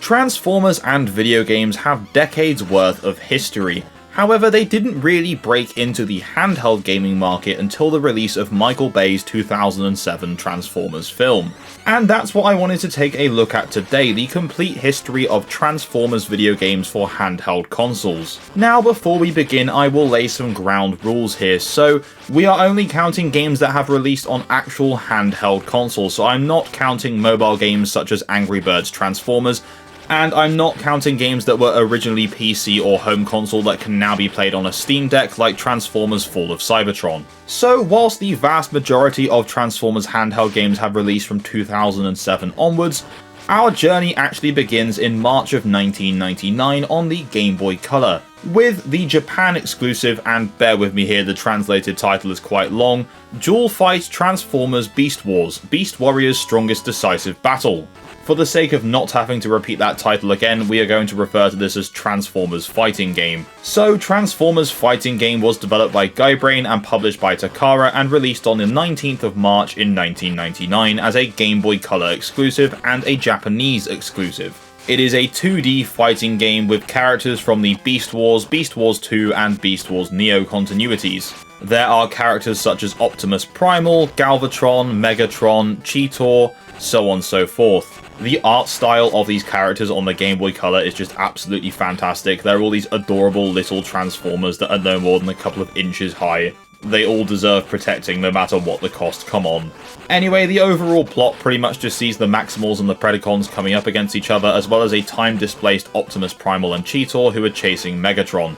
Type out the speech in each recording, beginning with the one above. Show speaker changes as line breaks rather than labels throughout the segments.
Transformers and video games have decades worth of history. However, they didn't really break into the handheld gaming market until the release of Michael Bay's 2007 Transformers film. And that's what I wanted to take a look at today, the complete history of Transformers video games for handheld consoles. Now, before we begin, I will lay some ground rules here. So, we are only counting games that have released on actual handheld consoles, so I'm not counting mobile games such as Angry Birds Transformers, and I'm not counting games that were originally PC or home console that can now be played on a Steam Deck like Transformers Fall of Cybertron. So whilst the vast majority of Transformers handheld games have released from 2007 onwards, our journey actually begins in March of 1999 on the Game Boy Color, with the Japan exclusive, and bear with me here, the translated title is quite long, Dual Fight Transformers Beast Wars, Beast Warrior's Strongest Decisive Battle. For the sake of not having to repeat that title again, we are going to refer to this as Transformers Fighting Game. So, Transformers Fighting Game was developed by Guybrain and published by Takara and released on the 19th of March in 1999 as a Game Boy Color exclusive and a Japanese exclusive. It is a 2D fighting game with characters from the Beast Wars 2, and Beast Wars Neo continuities. There are characters such as Optimus Primal, Galvatron, Megatron, Cheetor, so on and so forth. The art style of these characters on the Game Boy Color is just absolutely fantastic. They're all these adorable little Transformers that are no more than a couple of inches high. They all deserve protecting no matter what the cost, come on. Anyway, the overall plot pretty much just sees the Maximals and the Predacons coming up against each other, as well as a time-displaced Optimus Primal and Cheetor who are chasing Megatron.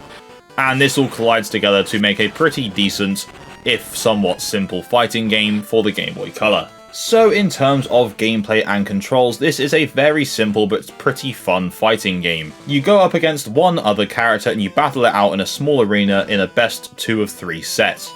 And this all collides together to make a pretty decent, if somewhat simple, fighting game for the Game Boy Color. So in terms of gameplay and controls, this is a very simple but pretty fun fighting game. You go up against one other character and you battle it out in a small arena in a best 2 of 3 set.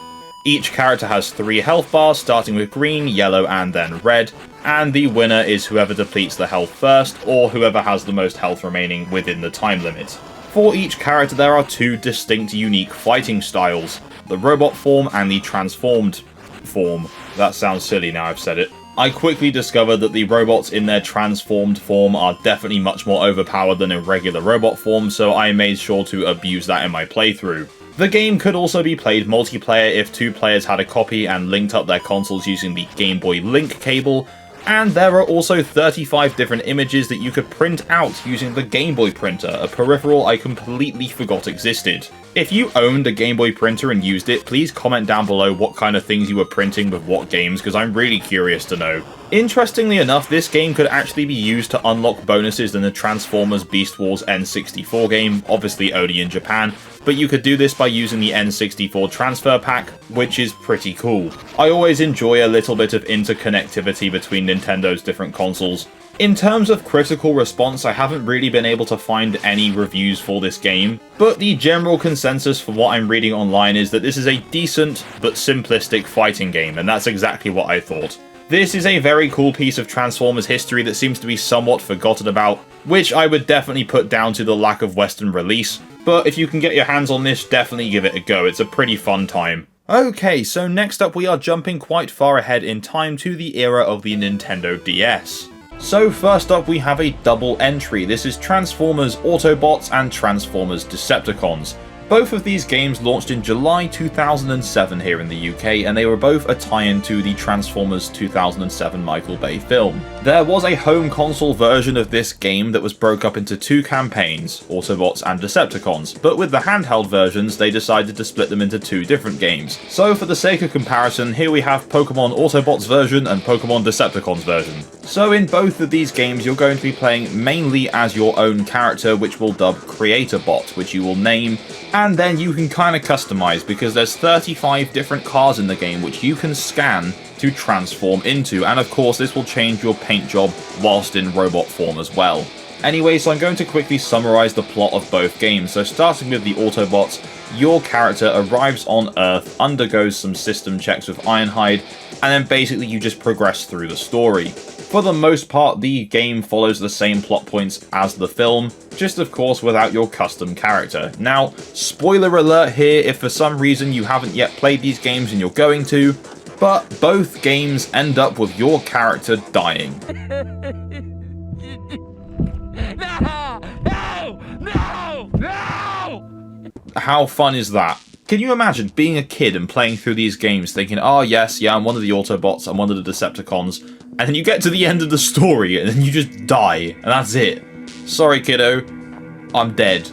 Each character has 3 health bars, starting with green, yellow and then red, and the winner is whoever depletes the health first, or whoever has the most health remaining within the time limit. For each character there are 2 distinct unique fighting styles, the robot form and the transformed form. That sounds silly now I've said it. I quickly discovered that the robots in their transformed form are definitely much more overpowered than in regular robot form, so I made sure to abuse that in my playthrough. The game could also be played multiplayer if 2 players had a copy and linked up their consoles using the Game Boy Link cable, and there are also 35 different images that you could print out using the Game Boy printer, a peripheral I completely forgot existed. If you owned a Game Boy printer and used it, please comment down below what kind of things you were printing with what games, because I'm really curious to know. Interestingly enough, this game could actually be used to unlock bonuses in the Transformers Beast Wars N64 game, obviously only in Japan, but you could do this by using the N64 transfer pack, which is pretty cool. I always enjoy a little bit of interconnectivity between Nintendo's different consoles. In terms of critical response, I haven't really been able to find any reviews for this game, but the general consensus for what I'm reading online is that this is a decent but simplistic fighting game, and that's exactly what I thought. This is a very cool piece of Transformers history that seems to be somewhat forgotten about, which I would definitely put down to the lack of Western release, but if you can get your hands on this, definitely give it a go, it's a pretty fun time. Okay, so next up we are jumping quite far ahead in time to the era of the Nintendo DS. So first up we have a double entry. This is Transformers Autobots and Transformers Decepticons. Both of these games launched in July 2007 here in the UK, and they were both a tie-in to the Transformers 2007 Michael Bay film. There was a home console version of this game that was broke up into 2 campaigns, Autobots and Decepticons, but with the handheld versions they decided to split them into 2 different games. So for the sake of comparison, here we have Pokemon Autobots version and Pokemon Decepticons version. So in both of these games you're going to be playing mainly as your own character, which we'll dub Creator Bot, which you will name, and then you can kind of customize because there's 35 different cars in the game which you can scan to transform into, and of course this will change your paint job whilst in robot form as well. Anyway, so I'm going to quickly summarize the plot of both games. So starting with the Autobots, your character arrives on Earth, undergoes some system checks with Ironhide, and then basically you just progress through the story. For the most part, the game follows the same plot points as the film, just of course without your custom character. Now, spoiler alert here if for some reason you haven't yet played these games and you're going to, but both games end up with your character dying. How fun is that? Can you imagine being a kid and playing through these games thinking, oh yes, yeah, I'm one of the Autobots, I'm one of the Decepticons, and then you get to the end of the story and then you just die, and that's it. Sorry kiddo, I'm dead.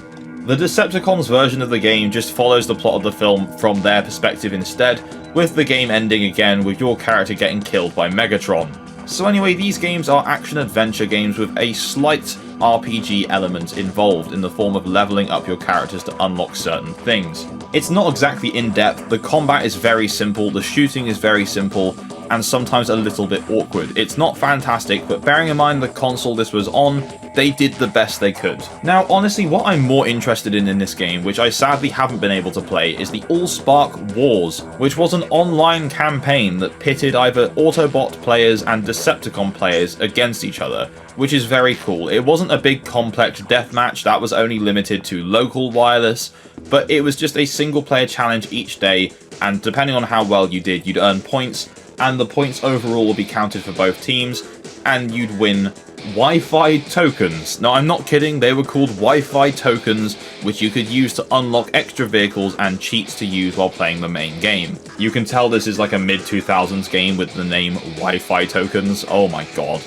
The Decepticons version of the game just follows the plot of the film from their perspective instead, with the game ending again with your character getting killed by Megatron. So anyway, these games are action-adventure games with a slight RPG element involved in the form of leveling up your characters to unlock certain things. It's not exactly in-depth, the combat is very simple, the shooting is very simple, and sometimes a little bit awkward. It's not fantastic, but bearing in mind the console this was on, they did the best they could. Now, honestly, what I'm more interested in this game, which I sadly haven't been able to play, is the Allspark Wars, which was an online campaign that pitted either Autobot players and Decepticon players against each other, which is very cool. It wasn't a big complex deathmatch, that was only limited to local wireless, but it was just a single player challenge each day, and depending on how well you did, you'd earn points, and the points overall will be counted for both teams, and you'd win Wi-Fi tokens. No, I'm not kidding, they were called Wi-Fi tokens, which you could use to unlock extra vehicles and cheats to use while playing the main game. You can tell this is like a mid-2000s game with the name Wi-Fi tokens. Oh my god.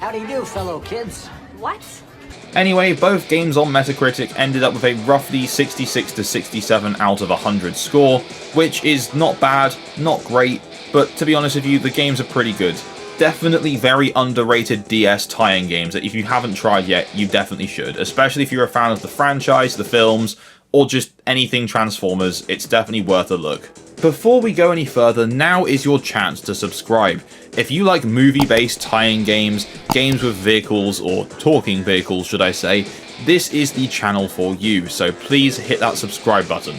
How do you do, fellow kids?
What?
Anyway, both games on Metacritic ended up with a roughly 66 to 67 out of 100 score, which is not bad, not great, but to be honest with you, the games are pretty good. Definitely very underrated DS tie-in games that if you haven't tried yet, you definitely should, especially if you're a fan of the franchise, the films, or just anything Transformers, it's definitely worth a look. Before we go any further, now is your chance to subscribe. If you like movie-based tie-in games, games with vehicles, or talking vehicles should I say, this is the channel for you, so please hit that subscribe button.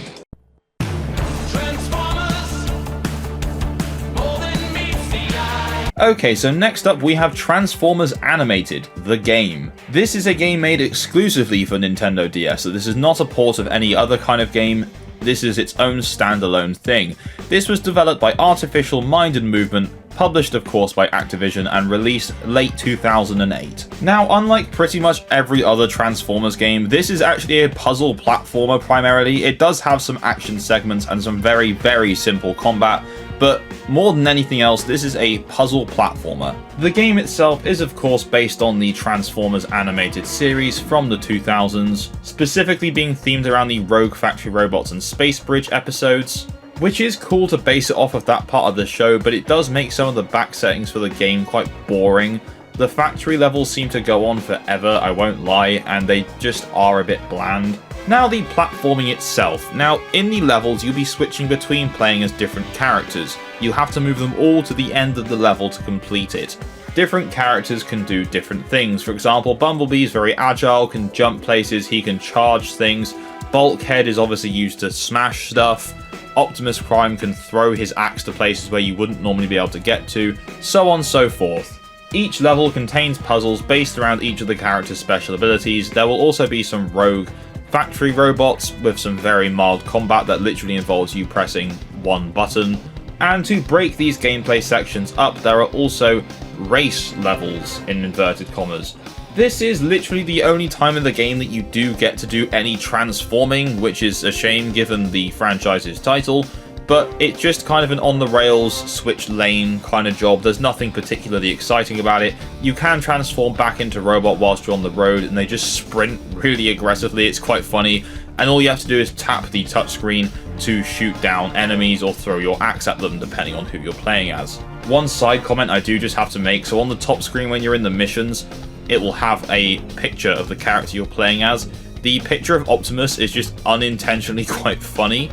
Okay, so next up we have Transformers Animated, the game. This is a game made exclusively for Nintendo DS, so this is not a port of any other kind of game. This is its own standalone thing. This was developed by Artificial Mind and Movement, published of course by Activision, and released late 2008. Now, unlike pretty much every other Transformers game, this is actually a puzzle platformer primarily. It does have some action segments and some very, very simple combat, but more than anything else, this is a puzzle platformer. The game itself is of course based on the Transformers animated series from the 2000s, specifically being themed around the Rogue Factory Robots and Space Bridge episodes, which is cool to base it off of that part of the show, but it does make some of the back settings for the game quite boring. The factory levels seem to go on forever, I won't lie, and they just are a bit bland. Now the platforming itself. Now in the levels you'll be switching between playing as different characters. You'll have to move them all to the end of the level to complete it. Different characters can do different things. For example, Bumblebee is very agile, can jump places, he can charge things. Bulkhead is obviously used to smash stuff. Optimus Prime can throw his axe to places where you wouldn't normally be able to get to, so on and so forth. Each level contains puzzles based around each of the characters' special abilities. There will also be some rogue factory robots with some very mild combat that literally involves you pressing one button. And to break these gameplay sections up, there are also race levels in inverted commas. This is literally the only time in the game that you do get to do any transforming, which is a shame given the franchise's title, but it's just kind of an on-the-rails, switch lane kind of job. There's nothing particularly exciting about it. You can transform back into robot whilst you're on the road, and they just sprint really aggressively. It's quite funny, and all you have to do is tap the touchscreen to shoot down enemies or throw your axe at them, depending on who you're playing as. One side comment I do just have to make, so on the top screen when you're in the missions, it will have a picture of the character you're playing as. The picture of Optimus is just unintentionally quite funny.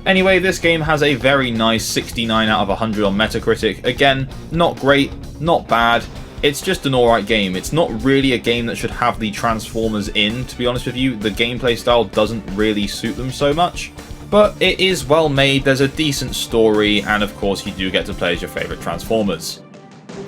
Anyway, this game has a very nice 69 out of 100 on Metacritic. Again, not great, not bad. It's just an alright game. It's not really a game that should have the Transformers in, to be honest with you. The gameplay style doesn't really suit them so much. But it is well made, there's a decent story, and of course you do get to play as your favourite Transformers.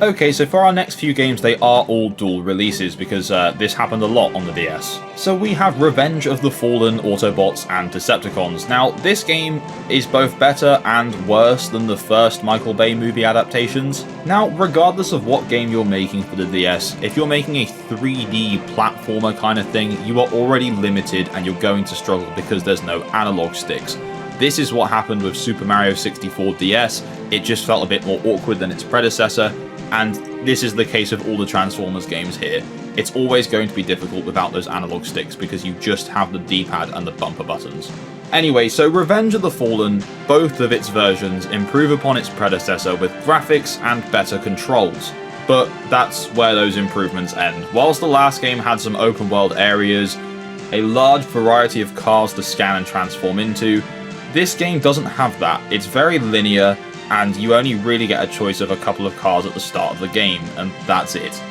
Okay, so for our next few games, they are all dual releases because this happened a lot on the DS. So we have Revenge of the Fallen, Autobots, and Decepticons. Now, this game is both better and worse than the first Michael Bay movie adaptations. Now, regardless of what game you're making for the DS, if you're making a 3D platformer kind of thing, you are already limited and you're going to struggle because there's no analog sticks. This is what happened with Super Mario 64 DS. It just felt a bit more awkward than its predecessor. And this is the case of all the Transformers games here. It's always going to be difficult without those analog sticks because you just have the D-pad and the bumper buttons. Anyway, so Revenge of the Fallen, both of its versions improve upon its predecessor with graphics and better controls. But that's where those improvements end. Whilst the last game had some open world areas, a large variety of cars to scan and transform into, this game doesn't have that. It's very linear, and you only really get a choice of a couple of cars at the start of the game, and that's it.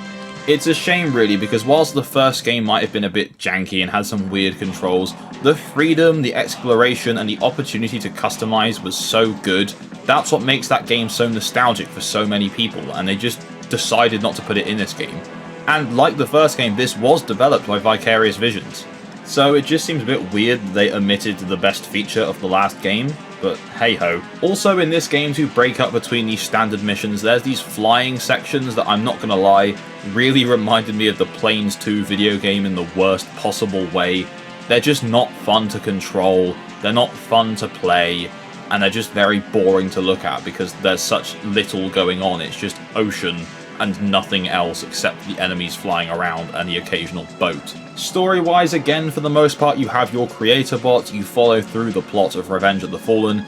It's a shame really, because whilst the first game might have been a bit janky and had some weird controls, the freedom, the exploration, and the opportunity to customize was so good. That's what makes that game so nostalgic for so many people, and they just decided not to put it in this game. And like the first game, this was developed by Vicarious Visions. So it just seems a bit weird that they omitted the best feature of the last game, but hey-ho. Also in this game, to break up between these standard missions, there's these flying sections that, I'm not gonna lie, really reminded me of the Planes 2 video game in the worst possible way. They're just not fun to control, they're not fun to play, and they're just very boring to look at because there's such little going on. It's just ocean and nothing else except the enemies flying around and the occasional boat. Story-wise, again, for the most part, you have your creator bot, you follow through the plot of Revenge of the Fallen,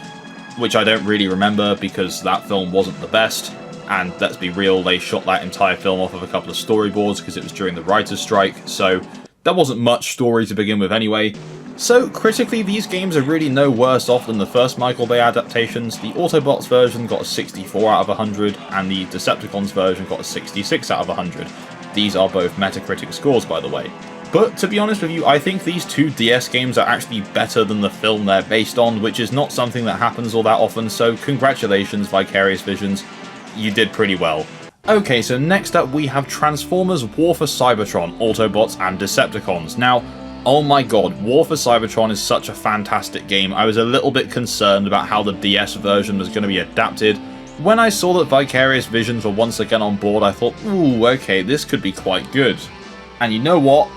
which I don't really remember because that film wasn't the best, and let's be real, they shot that entire film off of a couple of storyboards because it was during the writer's strike, so there wasn't much story to begin with anyway. So, critically, these games are really no worse off than the first Michael Bay adaptations. The Autobots version got a 64 out of 100, and the Decepticons version got a 66 out of 100. These are both Metacritic scores, by the way. But, to be honest with you, I think these two DS games are actually better than the film they're based on, which is not something that happens all that often, so congratulations, Vicarious Visions. You did pretty well. Okay, so next up we have Transformers War for Cybertron, Autobots and Decepticons. Now, oh my god, War for Cybertron is such a fantastic game. I was a little bit concerned about how the DS version was going to be adapted. When I saw that Vicarious Visions were once again on board, I thought, ooh, okay, this could be quite good. And you know what?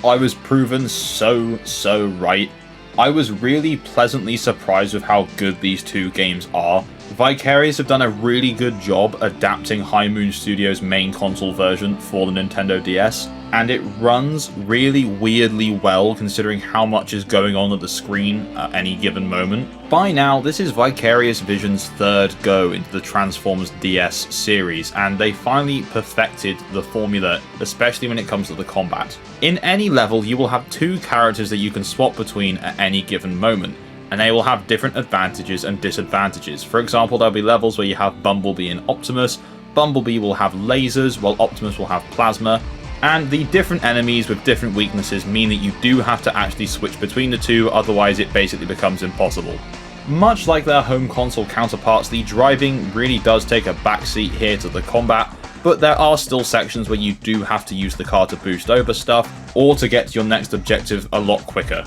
I was proven so right. I was really pleasantly surprised with how good these two games are. Vicarious have done a really good job adapting High Moon Studios' main console version for the Nintendo DS, and it runs really weirdly well considering how much is going on at the screen at any given moment. By now, this is Vicarious Visions' third go into the Transformers DS series, and they finally perfected the formula, especially when it comes to the combat. In any level, you will have two characters that you can swap between at any given moment, and they will have different advantages and disadvantages. For example, there'll be levels where you have Bumblebee and Optimus. Bumblebee will have lasers, while Optimus will have plasma. And the different enemies with different weaknesses mean that you do have to actually switch between the two, otherwise it basically becomes impossible. Much like their home console counterparts, the driving really does take a backseat here to the combat, but there are still sections where you do have to use the car to boost over stuff, or to get to your next objective a lot quicker.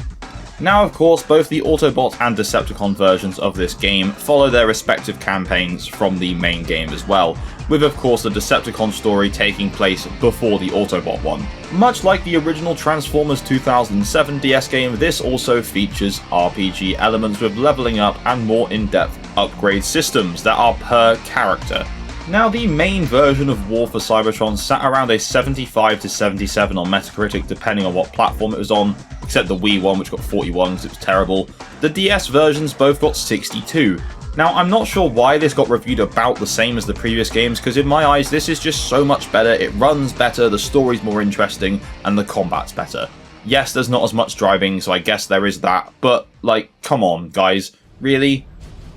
Now, of course, both the Autobot and Decepticon versions of this game follow their respective campaigns from the main game as well, with of course the Decepticon story taking place before the Autobot one. Much like the original Transformers 2007 DS game, this also features RPG elements with leveling up and more in-depth upgrade systems that are per character. Now, the main version of War for Cybertron sat around a 75 to 77 on Metacritic depending on what platform it was on, except the Wii one which got 41 because it was terrible. The DS versions both got 62. Now, I'm not sure why this got reviewed about the same as the previous games, because in my eyes this is just so much better, it runs better, the story's more interesting, and the combat's better. Yes, there's not as much driving, so I guess there is that, but, like, come on, guys. Really?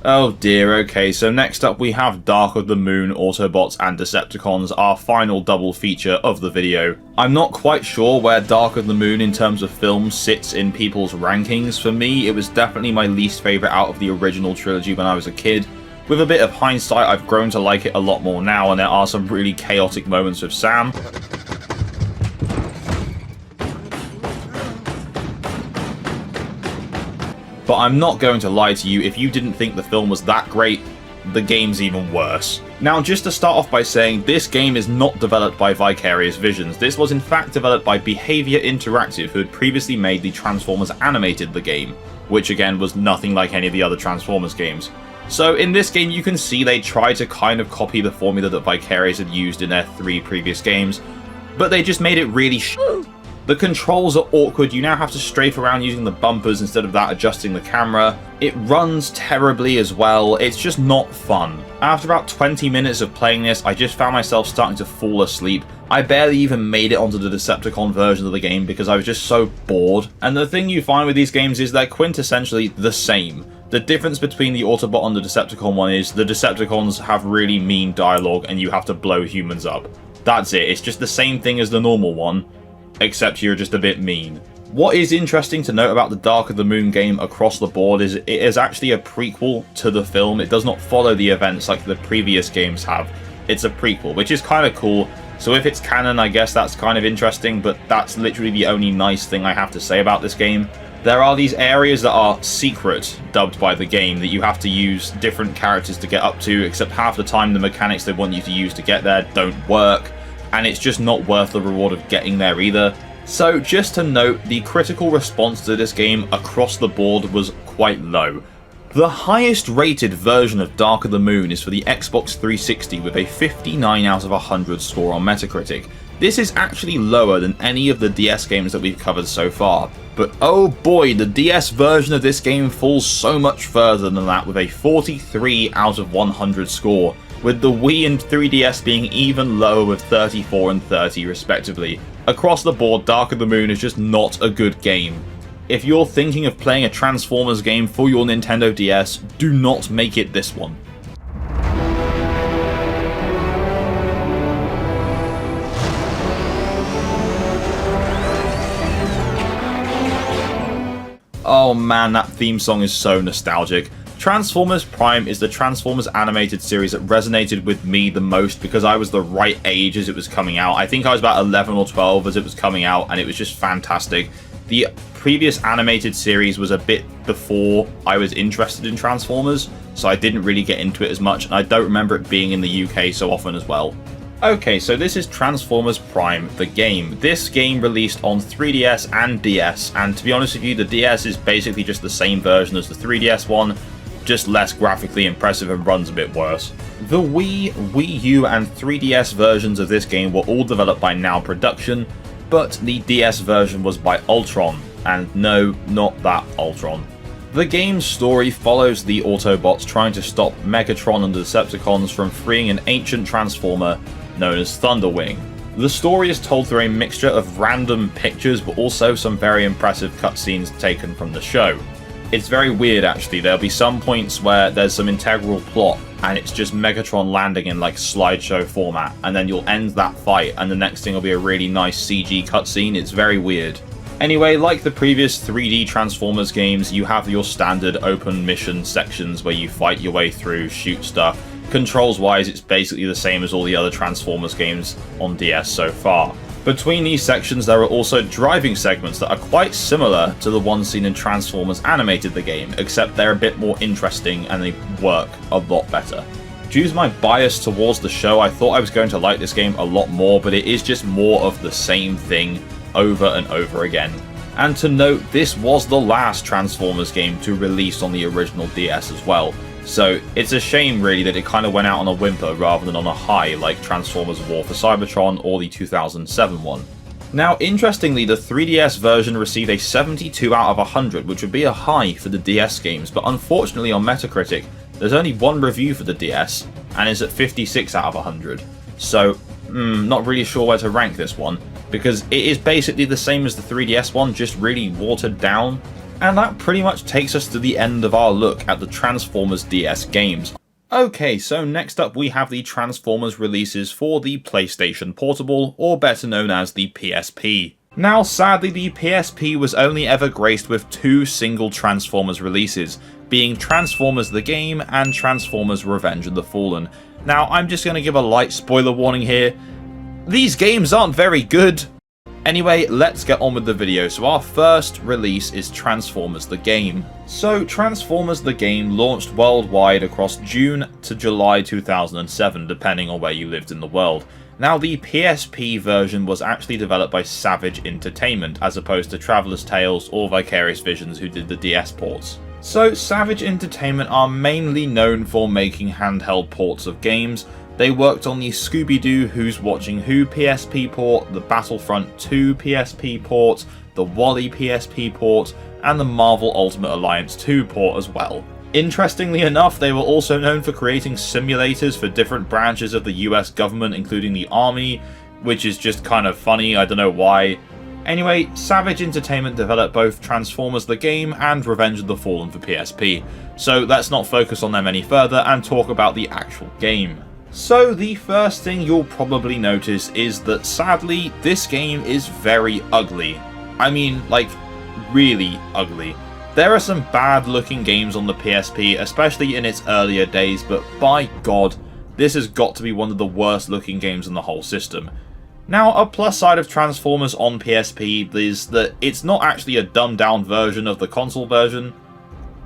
Oh dear, okay, so next up we have Dark of the Moon, Autobots and Decepticons, our final double feature of the video. I'm not quite sure where Dark of the Moon in terms of film sits in people's rankings. For me, it was definitely my least favourite out of the original trilogy when I was a kid. With a bit of hindsight, I've grown to like it a lot more now, and there are some really chaotic moments with Sam. But I'm not going to lie to you, if you didn't think the film was that great, the game's even worse. Now, just to start off by saying, this game is not developed by Vicarious Visions. This was in fact developed by Behaviour Interactive, who had previously made the Transformers Animated the game, which again was nothing like any of the other Transformers games. So in this game you can see they tried to kind of copy the formula that Vicarious had used in their 3 previous games, but they just made it really The controls are awkward, you now have to strafe around using the bumpers instead of that adjusting the camera. It runs terribly as well, it's just not fun. After about 20 minutes of playing this, I just found myself starting to fall asleep. I barely even made it onto the Decepticon version of the game because I was just so bored. And the thing you find with these games is they're quintessentially the same. The difference between the Autobot and the Decepticon one is the Decepticons have really mean dialogue and you have to blow humans up. That's it, it's just the same thing as the normal one, except you're just a bit mean. What is interesting to note about the Dark of the Moon game across the board is it is actually a prequel to the film. It does not follow the events like the previous games have. It's a prequel, which is kind of cool. So if it's canon, I guess that's kind of interesting, but that's literally the only nice thing I have to say about this game. There are these areas that are secret, dubbed by the game, that you have to use different characters to get up to, except half the time the mechanics they want you to use to get there don't work, and it's just not worth the reward of getting there either. So just to note, the critical response to this game across the board was quite low. The highest rated version of Dark of the Moon is for the Xbox 360 with a 59 out of 100 score on Metacritic. This is actually lower than any of the DS games that we've covered so far, but oh boy, the DS version of this game falls so much further than that with a 43 out of 100 score, with the Wii and 3DS being even lower with 34 and 30 respectively. Across the board, Dark of the Moon is just not a good game. If you're thinking of playing a Transformers game for your Nintendo DS, do not make it this one. Oh man, that theme song is so nostalgic. Transformers Prime is the Transformers animated series that resonated with me the most because I was the right age as it was coming out. I think I was about 11 or 12 as it was coming out, and it was just fantastic. The previous animated series was a bit before I was interested in Transformers, so I didn't really get into it as much, and I don't remember it being in the UK so often as well. Okay, so this is Transformers Prime, the game. This game released on 3DS and DS, and to be honest with you, the DS is basically just the same version as the 3DS one, just less graphically impressive and runs a bit worse. The Wii, Wii U, and 3DS versions of this game were all developed by Now Production, but the DS version was by Ultron, and no, not that Ultron. The game's story follows the Autobots trying to stop Megatron and the Decepticons from freeing an ancient Transformer known as Thunderwing. The story is told through a mixture of random pictures, but also some very impressive cutscenes taken from the show. It's very weird actually, there'll be some points where there's some integral plot and it's just Megatron landing in like slideshow format, and then you'll end that fight and the next thing will be a really nice CG cutscene. It's very weird. Anyway, like the previous 3D Transformers games, you have your standard open mission sections where you fight your way through, shoot stuff. Controls wise, it's basically the same as all the other Transformers games on DS so far. Between these sections there are also driving segments that are quite similar to the ones seen in Transformers Animated the game, except they're a bit more interesting and they work a lot better. Due to my bias towards the show, I thought I was going to like this game a lot more, but it is just more of the same thing over and over again. And to note, this was the last Transformers game to release on the original DS as well. So it's a shame really that it kind of went out on a whimper rather than on a high like Transformers War for Cybertron or the 2007 one. Now interestingly, the 3DS version received a 72 out of 100, which would be a high for the DS games, but unfortunately on Metacritic there's only one review for the DS and is at 56 out of 100. So not really sure where to rank this one, because it is basically the same as the 3DS one, just really watered down. And that pretty much takes us to the end of our look at the Transformers DS games. Okay, so next up we have the Transformers releases for the PlayStation Portable, or better known as the PSP. Now sadly the PSP was only ever graced with 2 single Transformers releases, being Transformers the Game and Transformers Revenge of the Fallen. Now, I'm just going to give a light spoiler warning here. These games aren't very good. Anyway, let's get on with the video. So our first release is Transformers the Game. So Transformers the Game launched worldwide across June to July 2007, depending on where you lived in the world. Now, the PSP version was actually developed by Savage Entertainment, as opposed to Traveller's Tales or Vicarious Visions, who did the DS ports. So Savage Entertainment are mainly known for making handheld ports of games. They worked on the Scooby-Doo Who's Watching Who PSP port, the Battlefront 2 PSP port, the Wall-E PSP port, and the Marvel Ultimate Alliance 2 port as well. Interestingly enough, they were also known for creating simulators for different branches of the US government, including the Army, which is just kind of funny, I don't know why. Anyway, Savage Entertainment developed both Transformers the Game and Revenge of the Fallen for PSP, so let's not focus on them any further and talk about the actual game. So the first thing you'll probably notice is that sadly, this game is very ugly. I mean, like, really ugly. There are some bad looking games on the PSP, especially in its earlier days, but by God, this has got to be one of the worst looking games in the whole system. Now, a plus side of Transformers on PSP is that it's not actually a dumbed down version of the console version,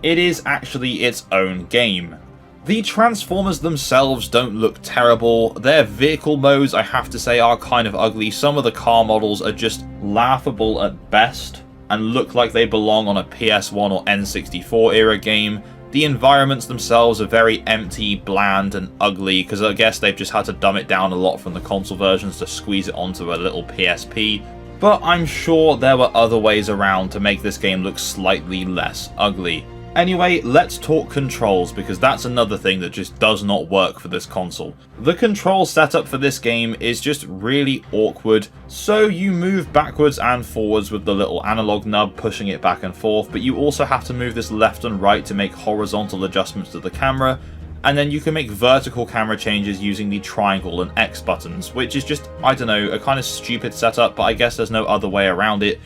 it is actually its own game. The Transformers themselves don't look terrible. Their vehicle modes, I have to say, are kind of ugly. Some of the car models are just laughable at best and look like they belong on a PS1 or N64 era game. The environments themselves are very empty, bland, and ugly, because I guess they've just had to dumb it down a lot from the console versions to squeeze it onto a little PSP. But I'm sure there were other ways around to make this game look slightly less ugly. Anyway, let's talk controls, because that's another thing that just does not work for this console. The control setup for this game is just really awkward, so you move backwards and forwards with the little analog nub pushing it back and forth, but you also have to move this left and right to make horizontal adjustments to the camera, and then you can make vertical camera changes using the triangle and X buttons, which is just, I don't know, a kind of stupid setup, but I guess there's no other way around it.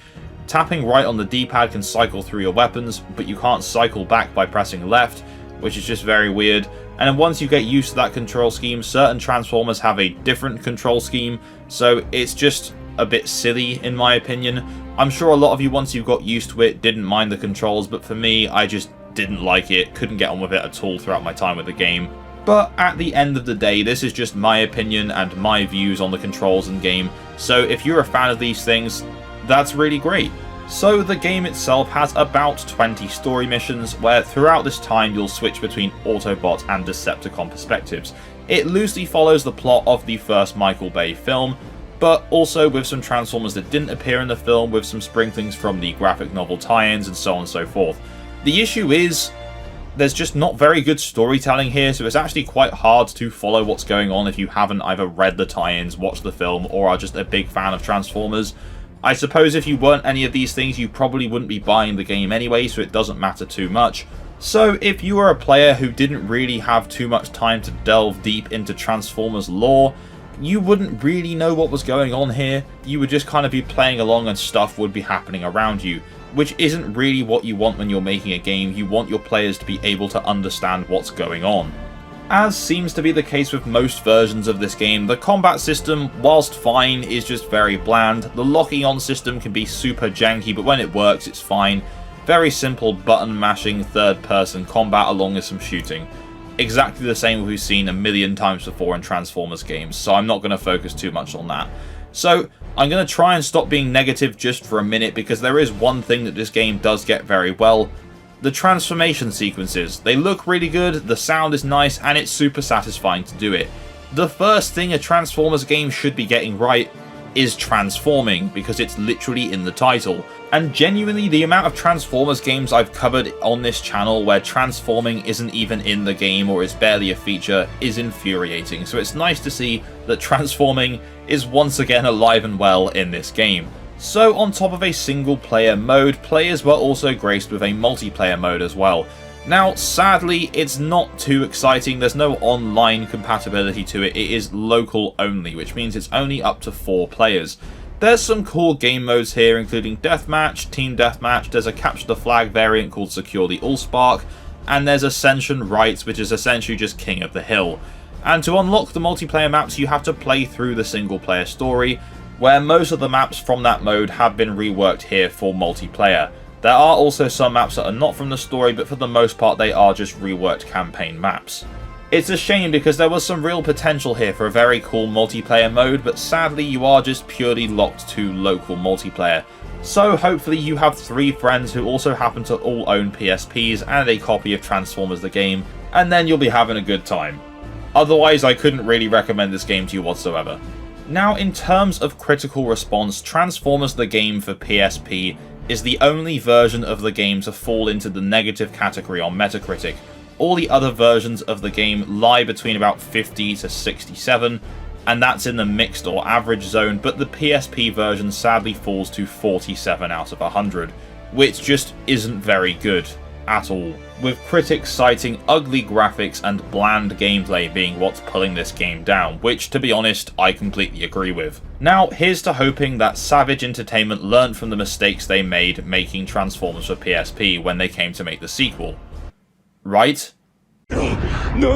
Tapping right on the D-pad can cycle through your weapons, but you can't cycle back by pressing left, which is just very weird. And then once you get used to that control scheme, certain Transformers have a different control scheme, so it's just a bit silly in my opinion. I'm sure a lot of you, once you got used to it, didn't mind the controls, but for me, I just didn't like it, couldn't get on with it at all throughout my time with the game. But at the end of the day, this is just my opinion and my views on the controls in game, so if you're a fan of these things, that's really great. So the game itself has about 20 story missions, where throughout this time you'll switch between Autobot and Decepticon perspectives. It loosely follows the plot of the first Michael Bay film, but also with some Transformers that didn't appear in the film, with some sprinklings from the graphic novel tie-ins and so on and so forth. The issue is, there's just not very good storytelling here, so it's actually quite hard to follow what's going on if you haven't either read the tie-ins, watched the film, or are just a big fan of Transformers. I suppose if you weren't any of these things, you probably wouldn't be buying the game anyway, so it doesn't matter too much. So if you were a player who didn't really have too much time to delve deep into Transformers lore, you wouldn't really know what was going on here. You would just kind of be playing along and stuff would be happening around you, which isn't really what you want when you're making a game. You want your players to be able to understand what's going on. As seems to be the case with most versions of this game, the combat system, whilst fine, is just very bland. The locking on system can be super janky, but when it works, it's fine. Very simple button mashing third-person combat along with some shooting. Exactly the same we've seen a million times before in Transformers games, so I'm not going to focus too much on that. So I'm going to try and stop being negative just for a minute, because there is one thing that this game does get very well. The transformation sequences. They look really good, the sound is nice, and it's super satisfying to do it. The first thing a Transformers game should be getting right is transforming, because it's literally in the title. And genuinely, the amount of Transformers games I've covered on this channel where transforming isn't even in the game or is barely a feature is infuriating. So it's nice to see that transforming is once again alive and well in this game. So on top of a single player mode, players were also graced with a multiplayer mode as well. Now, sadly, it's not too exciting. There's no online compatibility to it. It is local only, which means it's only up to 4 players. There's some cool game modes here, including Deathmatch, Team Deathmatch, there's a Capture the Flag variant called Secure the Allspark, and there's Ascension Right, which is essentially just King of the Hill. And to unlock the multiplayer maps, you have to play through the single player story, where most of the maps from that mode have been reworked here for multiplayer. There are also some maps that are not from the story, but for the most part they are just reworked campaign maps. It's a shame because there was some real potential here for a very cool multiplayer mode, but sadly you are just purely locked to local multiplayer. So hopefully you have 3 friends who also happen to all own PSPs and a copy of Transformers the game, and then you'll be having a good time. Otherwise I couldn't really recommend this game to you whatsoever. Now, in terms of critical response, Transformers the game for PSP is the only version of the game to fall into the negative category on Metacritic. All the other versions of the game lie between about 50 to 67, and that's in the mixed or average zone, but the PSP version sadly falls to 47 out of 100, which just isn't very good at all, with critics citing ugly graphics and bland gameplay being what's pulling this game down, which, to be honest, I completely agree with. Now, here's to hoping that Savage Entertainment learned from the mistakes they made making Transformers for PSP when they came to make the sequel. Right?
No.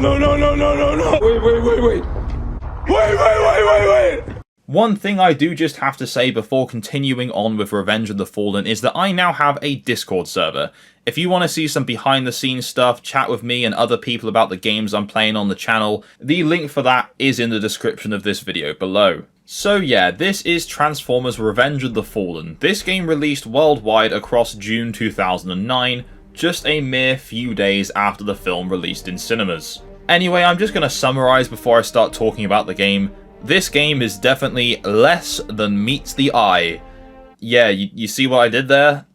Wait.
One thing I do just have to say before continuing on with Revenge of the Fallen is that I now have a Discord server. If you want to see some behind the scenes stuff, chat with me and other people about the games I'm playing on the channel, the link for that is in the description of this video below. So yeah, this is Transformers Revenge of the Fallen. This game released worldwide across June 2009, just a mere few days after the film released in cinemas. Anyway, I'm just going to summarize before I start talking about the game. This game is definitely less than meets the eye. Yeah, you see what I did there?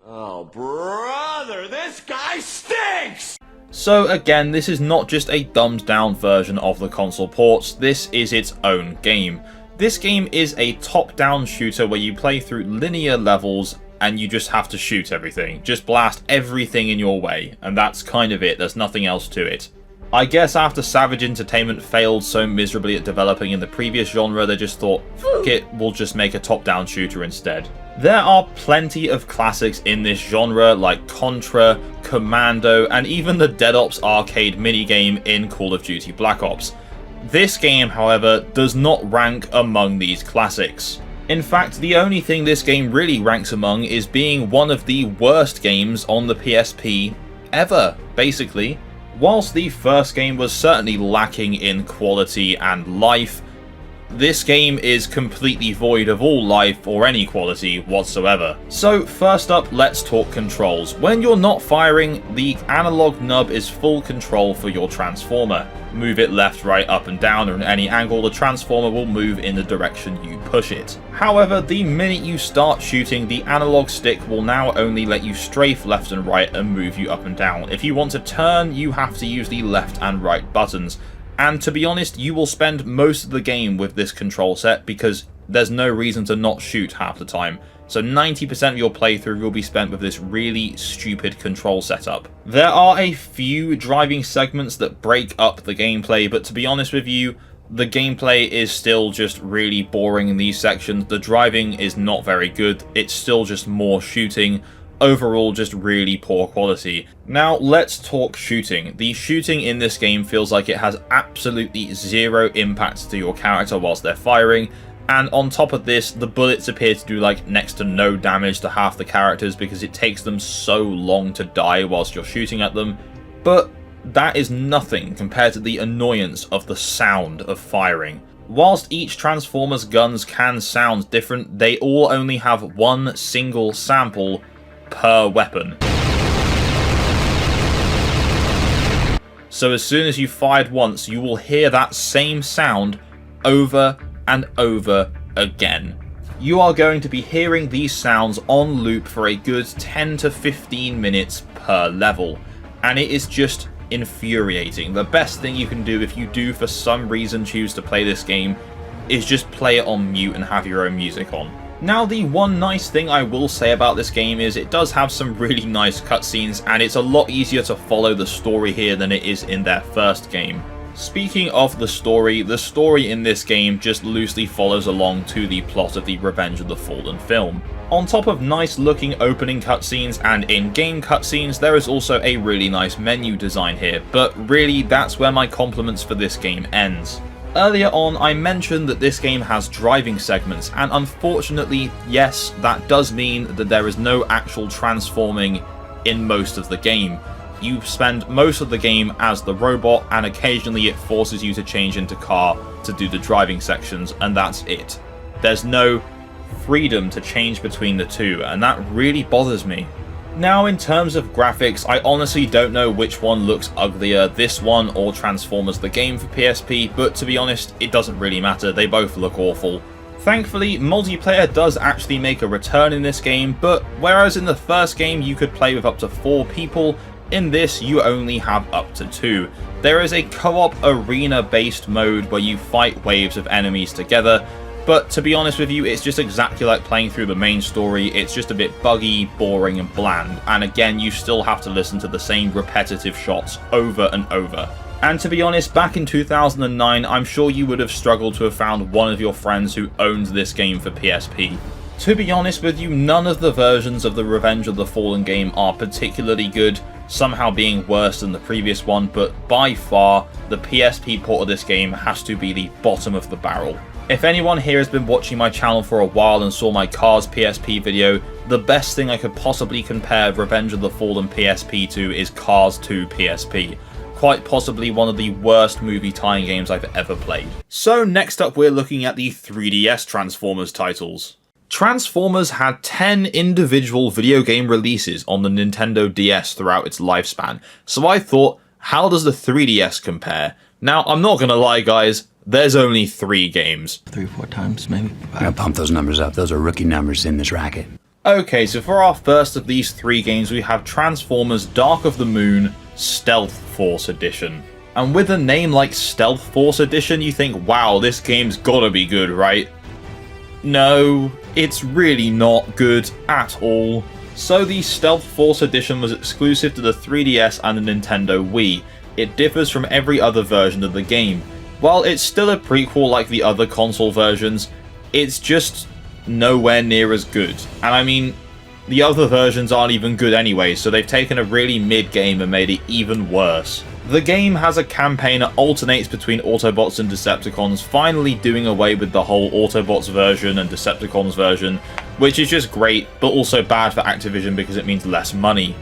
Oh, brother, this guy stinks!
So again, this is not just a dumbed down version of the console ports, this is its own game. This game is a top-down shooter where you play through linear levels and you just have to shoot everything. Just blast everything in your way, and that's kind of it, there's nothing else to it. I guess after Savage Entertainment failed so miserably at developing in the previous genre, they just thought, fuck it, we'll just make a top-down shooter instead. There are plenty of classics in this genre like Contra, Commando, and even the Dead Ops arcade minigame in Call of Duty Black Ops. This game, however, does not rank among these classics. In fact, the only thing this game really ranks among is being one of the worst games on the PSP ever, basically. Whilst the first game was certainly lacking in quality and life, this game is completely void of all life or any quality whatsoever. So first up, let's talk controls. When you're not firing, the analog nub is full control for your Transformer. Move it left, right, up and down, or in any angle, the Transformer will move in the direction you push it. However, the minute you start shooting, the analog stick will now only let you strafe left and right and move you up and down. If you want to turn, you have to use the left and right buttons. And to be honest, you will spend most of the game with this control set because there's no reason to not shoot half the time. So 90% of your playthrough will be spent with this really stupid control setup. There are a few driving segments that break up the gameplay, but to be honest with you, the gameplay is still just really boring in these sections. The driving is not very good, it's still just more shooting. Overall, just really poor quality. Now, let's talk shooting. The shooting in this game feels like it has absolutely zero impact to your character whilst they're firing, and on top of this, the bullets appear to do like next to no damage to half the characters because it takes them so long to die whilst you're shooting at them. But that is nothing compared to the annoyance of the sound of firing. Whilst each Transformer's guns can sound different, they all only have one single sample per weapon. So as soon as you fired once, you will hear that same sound over and over again. You are going to be hearing these sounds on loop for a good 10 to 15 minutes per level, and it is just infuriating. The best thing you can do if you do for some reason choose to play this game is just play it on mute and have your own music on. Now, the one nice thing I will say about this game is it does have some really nice cutscenes, and it's a lot easier to follow the story here than it is in their first game. Speaking of the story in this game just loosely follows along to the plot of the Revenge of the Fallen film. On top of nice looking opening cutscenes and in-game cutscenes, there is also a really nice menu design here, but really that's where my compliments for this game ends. Earlier on, I mentioned that this game has driving segments, and unfortunately, yes, that does mean that there is no actual transforming in most of the game. You spend most of the game as the robot, and occasionally it forces you to change into car to do the driving sections, and that's it. There's no freedom to change between the two, and that really bothers me. Now, in terms of graphics, I honestly don't know which one looks uglier, this one or Transformers the game for PSP, but to be honest, it doesn't really matter, they both look awful. Thankfully, multiplayer does actually make a return in this game, but whereas in the first game you could play with up to 4 people, in this you only have up to 2. There is a co-op arena-based mode where you fight waves of enemies together, but to be honest with you, it's just exactly like playing through the main story. It's just a bit buggy, boring and bland, and again you still have to listen to the same repetitive shots over and over. And to be honest, back in 2009, I'm sure you would have struggled to have found one of your friends who owned this game for PSP. To be honest with you, none of the versions of the Revenge of the Fallen game are particularly good, somehow being worse than the previous one, but by far, the PSP port of this game has to be the bottom of the barrel. If anyone here has been watching my channel for a while and saw my Cars PSP video, the best thing I could possibly compare Revenge of the Fallen PSP to is Cars 2 PSP. Quite possibly one of the worst movie tie-in games I've ever played. So next up we're looking at the 3DS Transformers titles. Transformers had 10 individual video game releases on the Nintendo DS throughout its lifespan, so I thought, how does the 3DS compare? Now, I'm not gonna lie guys, there's only 3 games.
3 or 4 times, maybe.
I gotta pump those numbers up. Those are rookie numbers in this racket.
Okay, so for our first of these 3 games, we have Transformers Dark of the Moon Stealth Force Edition. And with a name like Stealth Force Edition, you think, wow, this game's gotta be good, right? No, it's really not good at all. So the Stealth Force Edition was exclusive to the 3DS and the Nintendo Wii. It differs from every other version of the game. While it's still a prequel like the other console versions, it's just nowhere near as good. And I mean, the other versions aren't even good anyway, so they've taken a really mid game and made it even worse. The game has a campaign that alternates between Autobots and Decepticons, finally doing away with the whole Autobots version and Decepticons version, which is just great, but also bad for Activision because it means less money.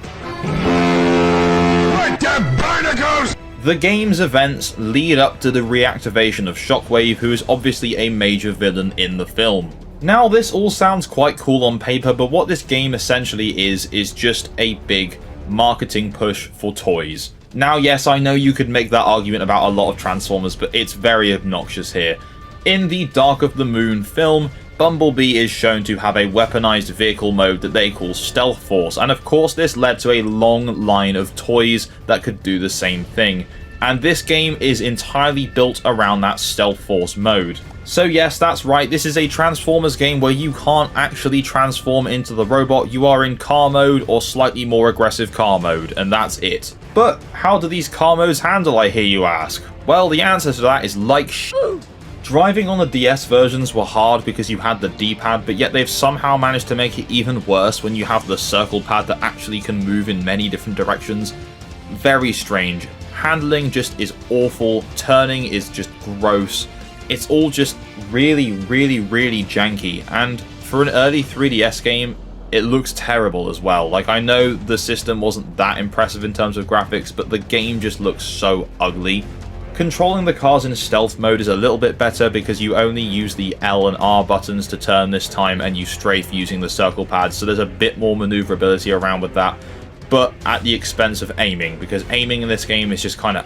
Like the barnacles!
The game's events lead up to the reactivation of Shockwave, who is obviously a major villain in the film. Now, this all sounds quite cool on paper, but what this game essentially is just a big marketing push for toys. Now, yes, I know you could make that argument about a lot of Transformers, but it's very obnoxious here. In the Dark of the Moon film, Bumblebee is shown to have a weaponized vehicle mode that they call Stealth Force, and of course this led to a long line of toys that could do the same thing. And this game is entirely built around that Stealth Force mode. So yes, that's right, this is a Transformers game where you can't actually transform into the robot, you are in car mode or slightly more aggressive car mode, and that's it. But how do these car modes handle, I hear you ask? Well, the answer to that is like Driving on the DS versions were hard because you had the D-pad, but yet they've somehow managed to make it even worse when you have the circle pad that actually can move in many different directions. Very strange. Handling just is awful, turning is just gross. It's all just really, really, really janky, and for an early 3DS game, it looks terrible as well. Like, I know the system wasn't that impressive in terms of graphics, but the game just looks so ugly. Controlling the cars in stealth mode is a little bit better because you only use the L and R buttons to turn this time, and you strafe using the circle pads, so there's a bit more maneuverability around with that, but at the expense of aiming, because aiming in this game is just kind of...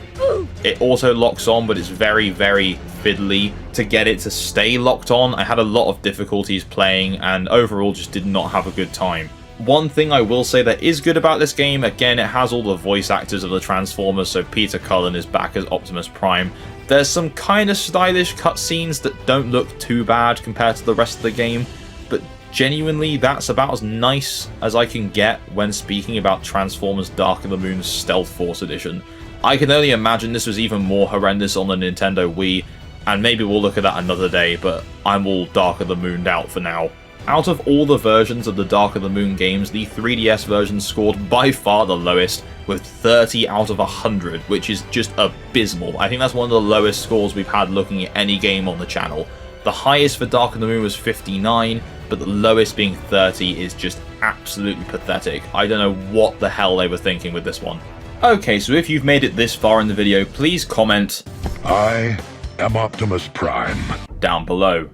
It auto locks on, but it's very, very fiddly to get it to stay locked on. I had a lot of difficulties playing, and overall just did not have a good time. One thing I will say that is good about this game, again, it has all the voice actors of the Transformers, so Peter Cullen is back as Optimus Prime. There's some kind of stylish cutscenes that don't look too bad compared to the rest of the game, but genuinely that's about as nice as I can get when speaking about Transformers Dark of the Moon Stealth Force Edition. I can only imagine this was even more horrendous on the Nintendo Wii, and maybe we'll look at that another day, but I'm all Dark of the Mooned out for now. Out of all the versions of the Dark of the Moon games, the 3DS version scored by far the lowest, with 30 out of 100, which is just abysmal. I think that's one of the lowest scores we've had looking at any game on the channel. The highest for Dark of the Moon was 59, but the lowest being 30 is just absolutely pathetic. I don't know what the hell they were thinking with this one. Okay, so if you've made it this far in the video, please comment
I am Optimus Prime
down below.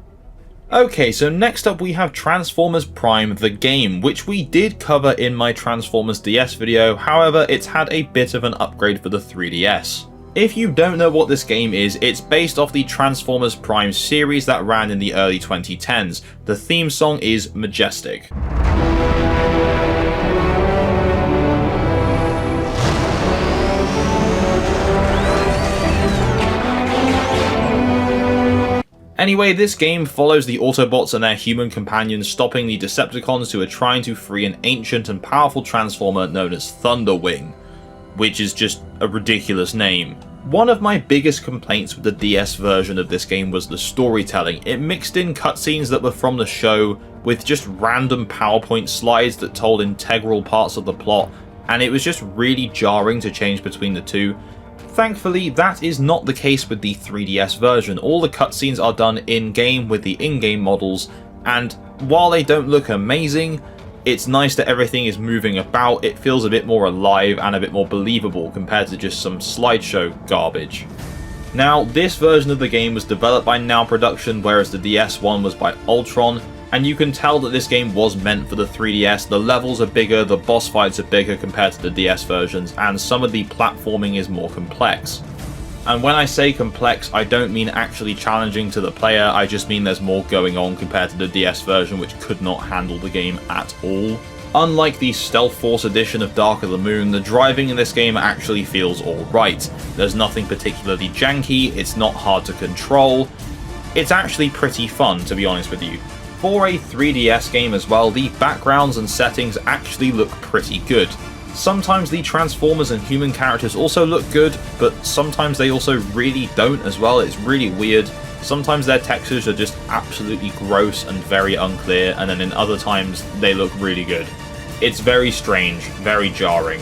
Okay, so next up we have Transformers Prime the game, which we did cover in my Transformers DS video, however it's had a bit of an upgrade for the 3DS. If you don't know what this game is, it's based off the Transformers Prime series that ran in the early 2010s. The theme song is Majestic. Anyway, this game follows the Autobots and their human companions stopping the Decepticons who are trying to free an ancient and powerful Transformer known as Thunderwing, which is just a ridiculous name. One of my biggest complaints with the DS version of this game was the storytelling. It mixed in cutscenes that were from the show with just random PowerPoint slides that told integral parts of the plot, and it was just really jarring to change between the two. Thankfully, that is not the case with the 3DS version. All the cutscenes are done in-game with the in-game models, and while they don't look amazing, it's nice that everything is moving about. It feels a bit more alive and a bit more believable compared to just some slideshow garbage. Now, this version of the game was developed by Now Production, whereas the DS one was by Ultron, and you can tell that this game was meant for the 3DS. The levels are bigger, the boss fights are bigger compared to the DS versions, and some of the platforming is more complex. And when I say complex, I don't mean actually challenging to the player, I just mean there's more going on compared to the DS version, which could not handle the game at all. Unlike the Stealth Force edition of Dark of the Moon, the driving in this game actually feels alright. There's nothing particularly janky, it's not hard to control. It's actually pretty fun, to be honest with you. For a 3DS game as well, the backgrounds and settings actually look pretty good. Sometimes the Transformers and human characters also look good, but sometimes they also really don't as well. It's really weird. Sometimes their textures are just absolutely gross and very unclear, and then in other times they look really good. It's very strange, very jarring.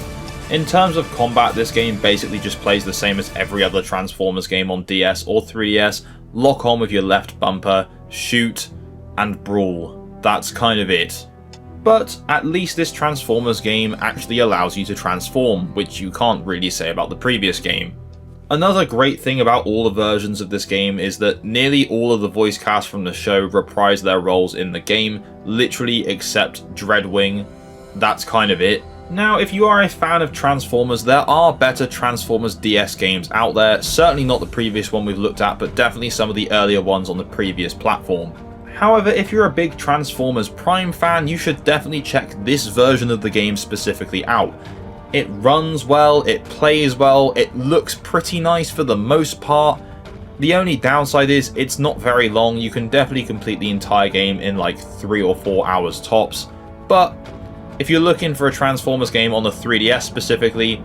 In terms of combat, this game basically just plays the same as every other Transformers game on DS or 3DS. Lock on with your left bumper, shoot, and brawl. That's kind of it. But at least this Transformers game actually allows you to transform, which you can't really say about the previous game. Another great thing about all the versions of this game is that nearly all of the voice cast from the show reprise their roles in the game, literally except Dreadwing. That's kind of it. Now, if you are a fan of Transformers, there are better Transformers DS games out there. Certainly not the previous one we've looked at, but definitely some of the earlier ones on the previous platform. However, if you're a big Transformers Prime fan, you should definitely check this version of the game specifically out. It runs well, it plays well, it looks pretty nice for the most part. The only downside is it's not very long. You can definitely complete the entire game in like 3 or 4 hours tops. But if you're looking for a Transformers game on the 3DS specifically,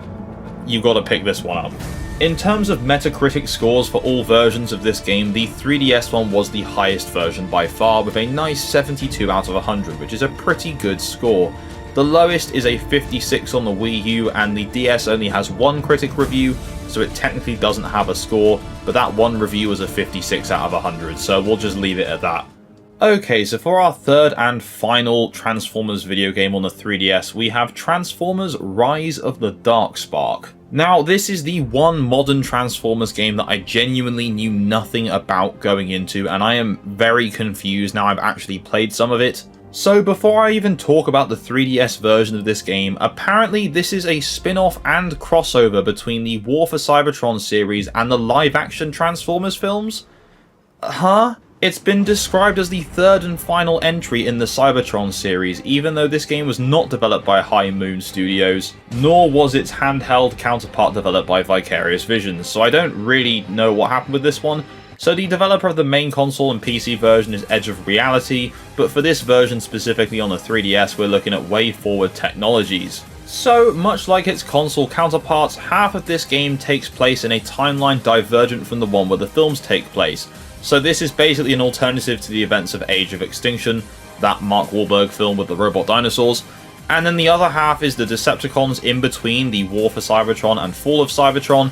you've got to pick this one up. In terms of Metacritic scores for all versions of this game, the 3DS one was the highest version by far, with a nice 72 out of 100, which is a pretty good score. The lowest is a 56 on the Wii U, and the DS only has one critic review, so it technically doesn't have a score, but that one review was a 56 out of 100, so we'll just leave it at that. Okay, so for our third and final Transformers video game on the 3DS, we have Transformers Rise of the Darkspark. Now, this is the one modern Transformers game that I genuinely knew nothing about going into, and I am very confused now I've actually played some of it. So before I even talk about the 3DS version of this game, apparently this is a spin-off and crossover between the War for Cybertron series and the live-action Transformers films? Huh? It's been described as the third and final entry in the Cybertron series, even though this game was not developed by High Moon Studios, nor was its handheld counterpart developed by Vicarious Visions, so I don't really know what happened with this one. So the developer of the main console and PC version is Edge of Reality, but for this version specifically on the 3DS we're looking at WayForward Technologies. So, much like its console counterparts, half of this game takes place in a timeline divergent from the one where the films take place. So this is basically an alternative to the events of Age of Extinction, that Mark Wahlberg film with the robot dinosaurs, and then the other half is the Decepticons in between the War for Cybertron and Fall of Cybertron.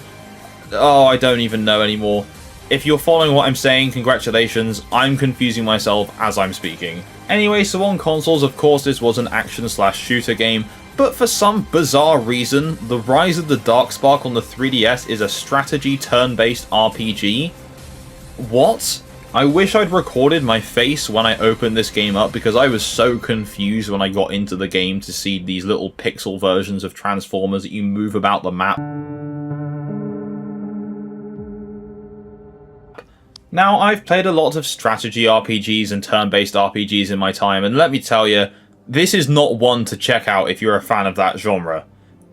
Oh, I don't even know anymore. If you're following what I'm saying, congratulations, I'm confusing myself as I'm speaking. Anyway, so on consoles, of course, this was an action/shooter game, but for some bizarre reason, the Rise of the Darkspark on the 3DS is a strategy turn-based RPG. What? I wish I'd recorded my face when I opened this game up because I was so confused when I got into the game to see these little pixel versions of Transformers that you move about the map. Now, I've played a lot of strategy RPGs and turn-based RPGs in my time, and let me tell you, this is not one to check out if you're a fan of that genre.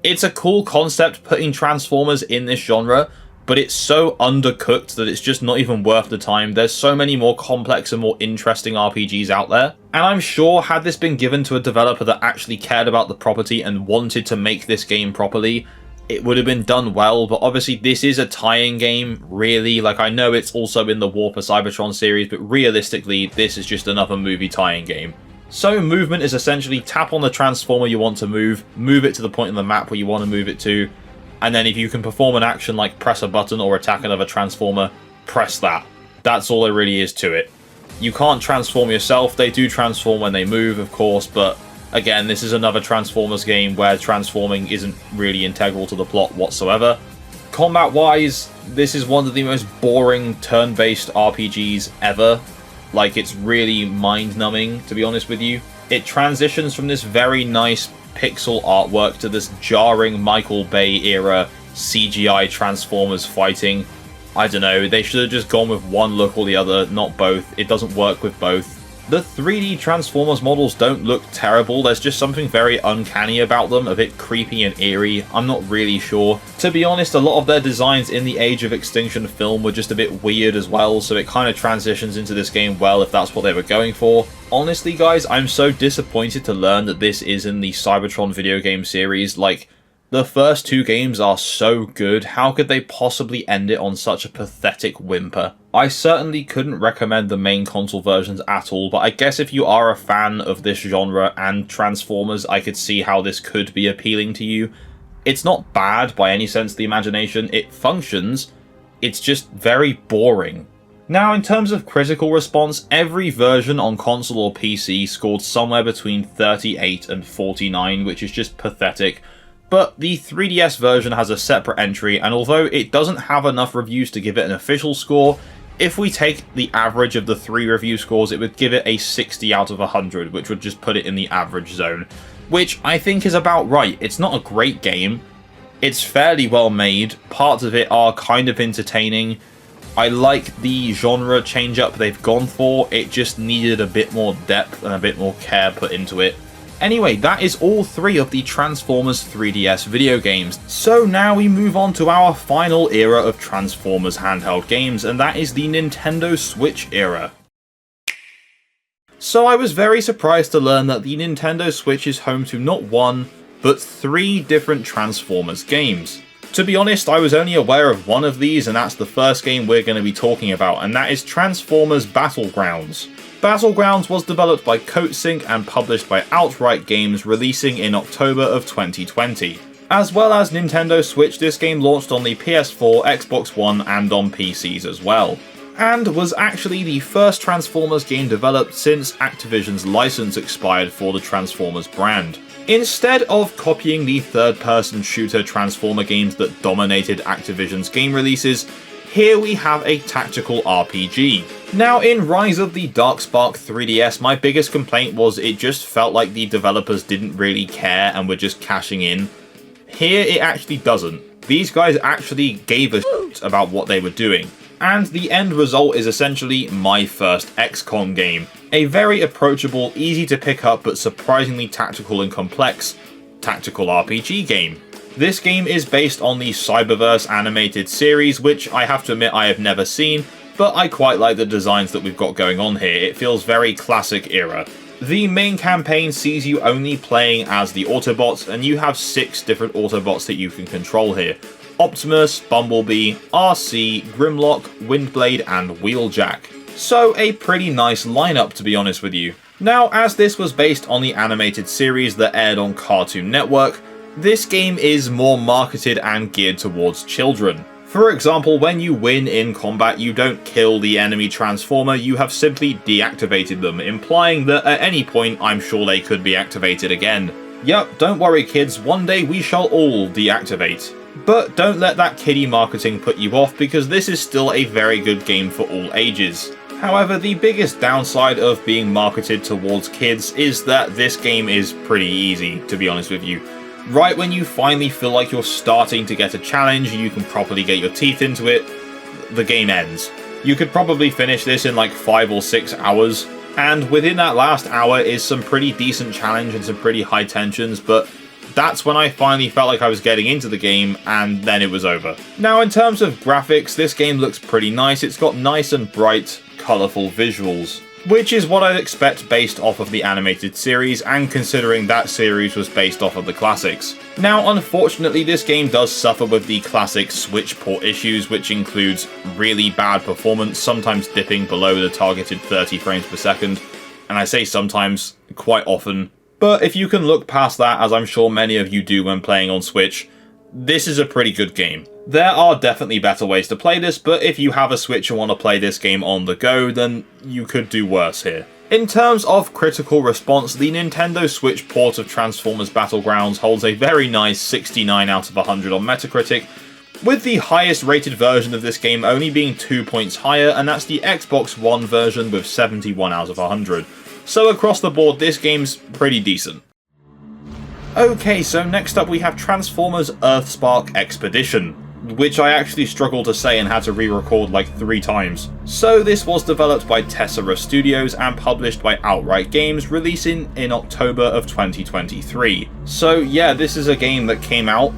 It's a cool concept putting Transformers in this genre, but it's so undercooked that it's just not even worth the time. There's so many more complex and more interesting RPGs out there. And I'm sure had this been given to a developer that actually cared about the property and wanted to make this game properly, it would have been done well, but obviously this is a tie-in game, really. Like, I know it's also in the War for Cybertron series, but realistically, this is just another movie tie-in game. So movement is essentially tap on the Transformer you want to move it to the point on the map where you want to move it to, and then if you can perform an action like press a button or attack another Transformer, press that. That's all there really is to it. You can't transform yourself. They do transform when they move, of course, but again, this is another Transformers game where transforming isn't really integral to the plot whatsoever. Combat-wise, this is one of the most boring turn-based RPGs ever. Like, it's really mind-numbing, to be honest with you. It transitions from this very nice pixel artwork to this jarring Michael Bay era CGI Transformers fighting. I don't know, they should have just gone with one look or the other, not both. It doesn't work with both. The 3D Transformers models don't look terrible, there's just something very uncanny about them, a bit creepy and eerie, I'm not really sure. To be honest, a lot of their designs in the Age of Extinction film were just a bit weird as well, so it kind of transitions into this game well if that's what they were going for. Honestly guys, I'm so disappointed to learn that this is in the Cybertron video game series. Like, the first two games are so good, how could they possibly end it on such a pathetic whimper? I certainly couldn't recommend the main console versions at all, but I guess if you are a fan of this genre and Transformers, I could see how this could be appealing to you. It's not bad by any sense of the imagination, it functions, it's just very boring. Now, in terms of critical response, every version on console or PC scored somewhere between 38 and 49, which is just pathetic. But the 3DS version has a separate entry, and although it doesn't have enough reviews to give it an official score, if we take the average of the 3 review scores, it would give it a 60 out of 100, which would just put it in the average zone. Which I think is about right. It's not a great game. It's fairly well made. Parts of it are kind of entertaining. I like the genre change-up they've gone for. It just needed a bit more depth and a bit more care put into it. Anyway, that is all 3 of the Transformers 3DS video games. So now we move on to our final era of Transformers handheld games, and that is the Nintendo Switch era. So I was very surprised to learn that the Nintendo Switch is home to not 1, but 3 different Transformers games. To be honest, I was only aware of one of these, and that's the first game we're going to be talking about, and that is Transformers Battlegrounds. Battlegrounds was developed by Coatsink and published by Outright Games, releasing in October of 2020. As well as Nintendo Switch, this game launched on the PS4, Xbox One, and on PCs as well. And was actually the first Transformers game developed since Activision's license expired for the Transformers brand. Instead of copying the third-person shooter Transformer games that dominated Activision's game releases, here we have a tactical RPG. Now, in Rise of the Darkspark 3DS, my biggest complaint was it just felt like the developers didn't really care and were just cashing in. Here, it actually doesn't. These guys actually gave a shit about what they were doing. And the end result is essentially my first XCOM game. A very approachable, easy to pick up but surprisingly tactical and complex tactical RPG game. This game is based on the Cyberverse animated series, which I have to admit I have never seen, but I quite like the designs that we've got going on here. It feels very classic era. The main campaign sees you only playing as the Autobots, and you have 6 different Autobots that you can control here. Optimus, Bumblebee, RC, Grimlock, Windblade, and Wheeljack. So a pretty nice lineup, to be honest with you. Now, as this was based on the animated series that aired on Cartoon Network, this game is more marketed and geared towards children. For example, when you win in combat, you don't kill the enemy Transformer, you have simply deactivated them, implying that at any point I'm sure they could be activated again. Yep, don't worry kids, one day we shall all deactivate. But don't let that kiddie marketing put you off, because this is still a very good game for all ages. However, the biggest downside of being marketed towards kids is that this game is pretty easy, to be honest with you. Right when you finally feel like you're starting to get a challenge and you can properly get your teeth into it, the game ends. You could probably finish this in like 5 or 6 hours, and within that last hour is some pretty decent challenge and some pretty high tensions, but that's when I finally felt like I was getting into the game, and then it was over. Now, in terms of graphics, this game looks pretty nice. It's got nice and bright, colourful visuals, which is what I'd expect based off of the animated series, and considering that series was based off of the classics. Now, unfortunately, this game does suffer with the classic Switch port issues, which includes really bad performance, sometimes dipping below the targeted 30 frames per second, and I say sometimes, quite often. But if you can look past that, as I'm sure many of you do when playing on Switch, this is a pretty good game. There are definitely better ways to play this, but if you have a Switch and want to play this game on the go, then you could do worse here. In terms of critical response, the Nintendo Switch port of Transformers Battlegrounds holds a very nice 69 out of 100 on Metacritic, with the highest rated version of this game only being 2 points higher, and that's the Xbox One version with 71 out of 100. So across the board, this game's pretty decent. Okay, so next up we have Transformers Earthspark Expedition, which I actually struggled to say and had to re-record like 3 times. So this was developed by Tessera Studios and published by Outright Games, releasing in October of 2023. So yeah, this is a game that came out.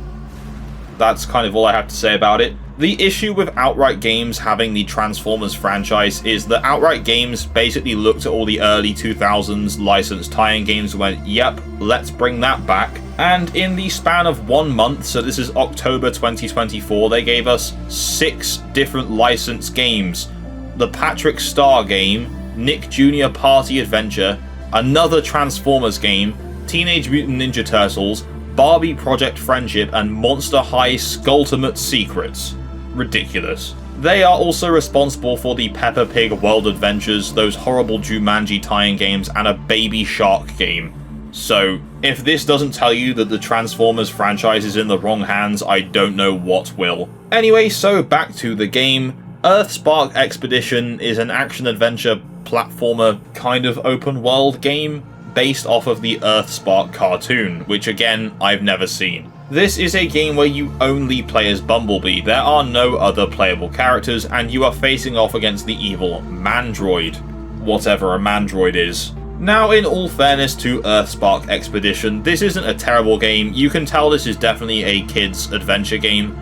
That's kind of all I have to say about it. The issue with Outright Games having the Transformers franchise is that Outright Games basically looked at all the early 2000s licensed tie-in games and went, yep, let's bring that back. And in the span of 1 month, so this is October 2024, they gave us 6 different licensed games. The Patrick Star game, Nick Jr. Party Adventure, another Transformers game, Teenage Mutant Ninja Turtles, Barbie Project Friendship, and Monster High Skulltimate Secrets. Ridiculous. They are also responsible for the Peppa Pig World Adventures, those horrible Jumanji tie-in games, and a Baby Shark game. So, if this doesn't tell you that the Transformers franchise is in the wrong hands, I don't know what will. Anyway, so back to the game. Earthspark Expedition is an action-adventure platformer kind of open-world game based off of the Earthspark cartoon, which again, I've never seen. This is a game where you only play as Bumblebee, there are no other playable characters, and you are facing off against the evil Mandroid. Whatever a Mandroid is. Now, in all fairness to Earthspark Expedition, this isn't a terrible game. You can tell this is definitely a kid's adventure game,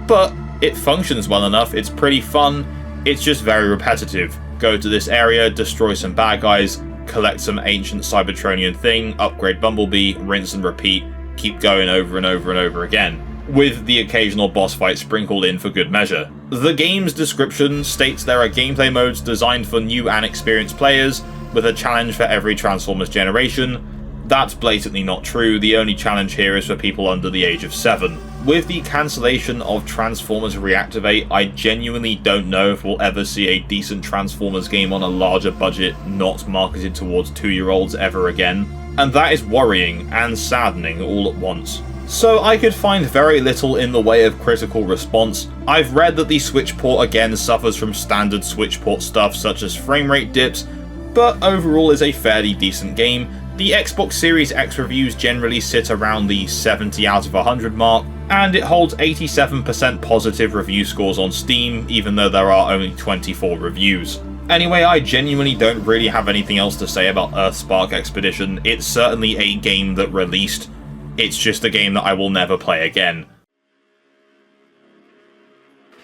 but it functions well enough, it's pretty fun, it's just very repetitive. Go to this area, destroy some bad guys, collect some ancient Cybertronian thing, upgrade Bumblebee, rinse and repeat, keep going over and over and over again, with the occasional boss fight sprinkled in for good measure. The game's description states there are gameplay modes designed for new and experienced players, with a challenge for every Transformers generation. That's blatantly not true, the only challenge here is for people under the age of 7. With the cancellation of Transformers Reactivate, I genuinely don't know if we'll ever see a decent Transformers game on a larger budget not marketed towards 2-year-olds ever again. And that is worrying and saddening all at once. So I could find very little in the way of critical response. I've read that the Switch port again suffers from standard Switch port stuff such as frame rate dips, but overall is a fairly decent game. The Xbox Series X reviews generally sit around the 70 out of 100 mark, and it holds 87% positive review scores on Steam, even though there are only 24 reviews. Anyway, I genuinely don't really have anything else to say about Earthspark Expedition. It's certainly a game that released. It's just a game that I will never play again.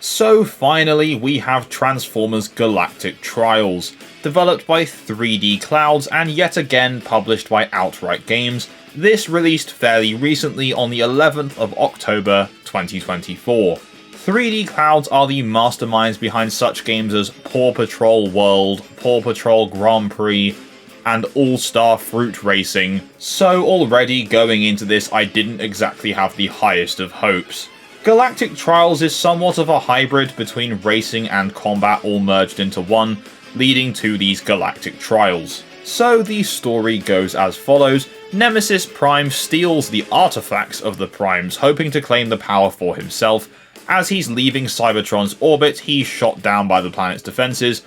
So finally, we have Transformers Galactic Trials, developed by 3D Clouds and yet again published by Outright Games. This released fairly recently on the 11th of October 2024. 3D Clouds are the masterminds behind such games as Paw Patrol World, Paw Patrol Grand Prix, and All-Star Fruit Racing, so already going into this I didn't exactly have the highest of hopes. Galactic Trials is somewhat of a hybrid between racing and combat all merged into one, leading to these Galactic Trials. So the story goes as follows. Nemesis Prime steals the artifacts of the Primes, hoping to claim the power for himself. As he's leaving Cybertron's orbit, he's shot down by the planet's defenses,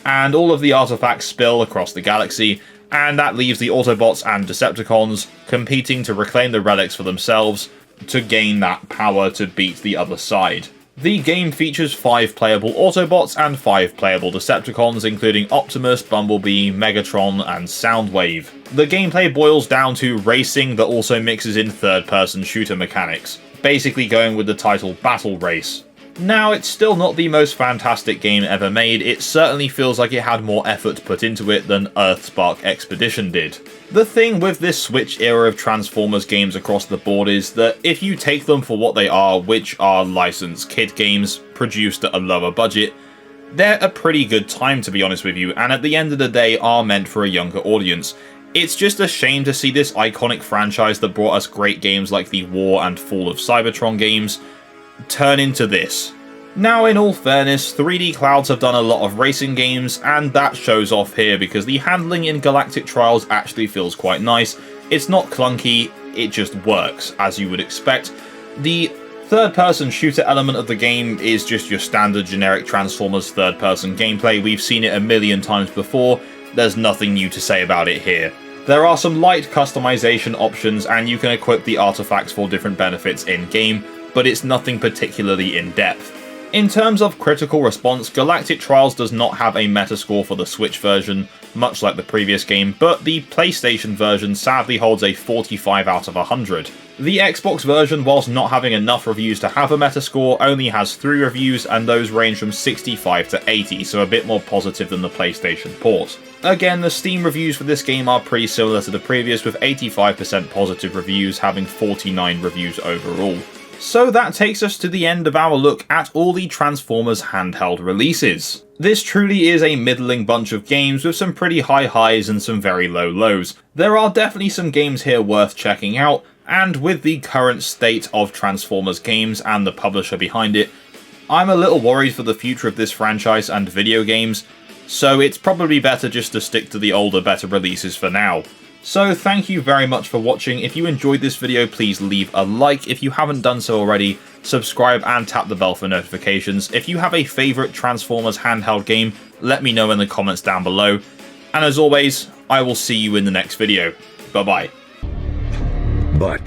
and all of the artifacts spill across the galaxy, and that leaves the Autobots and Decepticons competing to reclaim the relics for themselves to gain that power to beat the other side. The game features 5 playable Autobots and 5 playable Decepticons, including Optimus, Bumblebee, Megatron, and Soundwave. The gameplay boils down to racing that also mixes in third-person shooter mechanics, basically going with the title Battle Race. Now, it's still not the most fantastic game ever made. It certainly feels like it had more effort put into it than Earthspark Expedition did. The thing with this Switch era of Transformers games across the board is that if you take them for what they are, which are licensed kid games produced at a lower budget, they're a pretty good time, to be honest with you, and at the end of the day are meant for a younger audience. It's just a shame to see this iconic franchise that brought us great games like the War and Fall of Cybertron games turn into this. Now, in all fairness, 3D Clouds have done a lot of racing games, and that shows off here because the handling in Galactic Trials actually feels quite nice. It's not clunky, it just works, as you would expect. The third-person shooter element of the game is just your standard generic Transformers third-person gameplay. We've seen it a million times before, there's nothing new to say about it here. There are some light customization options, and you can equip the artifacts for different benefits in-game, but it's nothing particularly in-depth. In terms of critical response, Galactic Trials does not have a Metascore for the Switch version, much like the previous game, but the PlayStation version sadly holds a 45 out of 100. The Xbox version, whilst not having enough reviews to have a Metascore, only has 3 reviews, and those range from 65 to 80, so a bit more positive than the PlayStation port. Again, the Steam reviews for this game are pretty similar to the previous, with 85% positive reviews, having 49 reviews overall. So that takes us to the end of our look at all the Transformers handheld releases. This truly is a middling bunch of games with some pretty high highs and some very low lows. There are definitely some games here worth checking out, and with the current state of Transformers games and the publisher behind it, I'm a little worried for the future of this franchise and video games, so it's probably better just to stick to the older, better releases for now. So thank you very much for watching. If you enjoyed this video, please leave a like. If you haven't done so already, subscribe and tap the bell for notifications. If you have a favourite Transformers handheld game, let me know in the comments down below. And as always, I will see you in the next video. Bye bye.
But